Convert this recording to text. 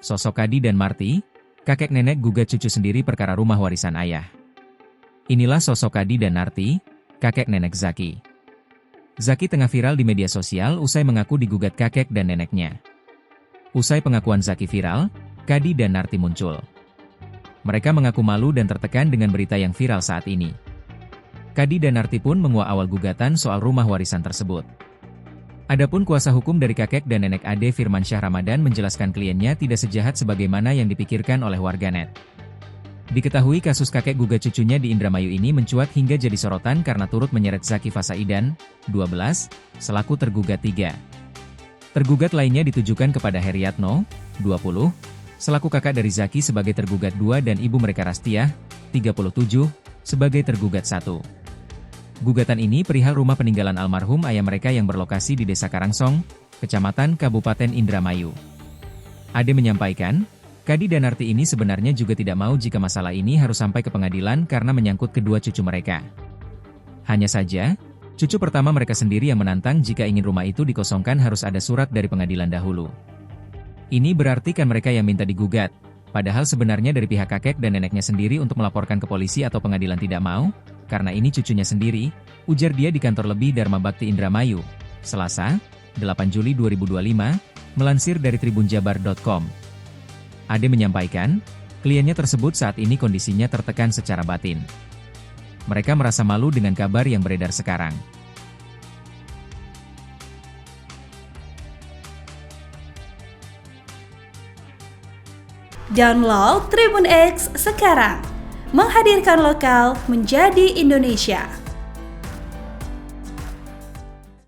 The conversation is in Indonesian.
Sosok Kadi dan Marti, kakek nenek gugat cucu sendiri perkara rumah warisan ayah. Inilah sosok Kadi dan Narti, kakek nenek Zaki. Zaki tengah viral di media sosial usai mengaku digugat kakek dan neneknya. Usai pengakuan Zaki viral, Kadi dan Narti muncul. Mereka mengaku malu dan tertekan dengan berita yang viral saat ini. Kadi dan Narti pun menguak awal gugatan soal rumah warisan tersebut. Adapun kuasa hukum dari kakek dan nenek Ade Firmansyah Ramadan menjelaskan kliennya tidak sejahat sebagaimana yang dipikirkan oleh warganet. Diketahui kasus kakek gugat cucunya di Indramayu ini mencuat hingga jadi sorotan karena turut menyeret Zaki Fasaidan, 12, selaku tergugat 3. Tergugat lainnya ditujukan kepada Heriatno, 20, selaku kakak dari Zaki sebagai tergugat 2 dan ibu mereka Rastiah, 37, sebagai tergugat 1. Gugatan ini perihal rumah peninggalan almarhum ayah mereka yang berlokasi di Desa Karangsong, Kecamatan Kabupaten Indramayu. Ade menyampaikan, Kadi dan Narti ini sebenarnya juga tidak mau jika masalah ini harus sampai ke pengadilan karena menyangkut kedua cucu mereka. Hanya saja, cucu pertama mereka sendiri yang menantang jika ingin rumah itu dikosongkan harus ada surat dari pengadilan dahulu. Ini berarti kan mereka yang minta digugat, padahal sebenarnya dari pihak kakek dan neneknya sendiri untuk melaporkan ke polisi atau pengadilan tidak mau, karena ini cucunya sendiri, ujar dia di kantor lebih Dharma Bakti Indramayu, Selasa, 8 Juli 2025, melansir dari tribunjabar.com. Ade menyampaikan, kliennya tersebut saat ini kondisinya tertekan secara batin. Mereka merasa malu dengan kabar yang beredar sekarang. Download Tribun X sekarang, menghadirkan lokal menjadi Indonesia.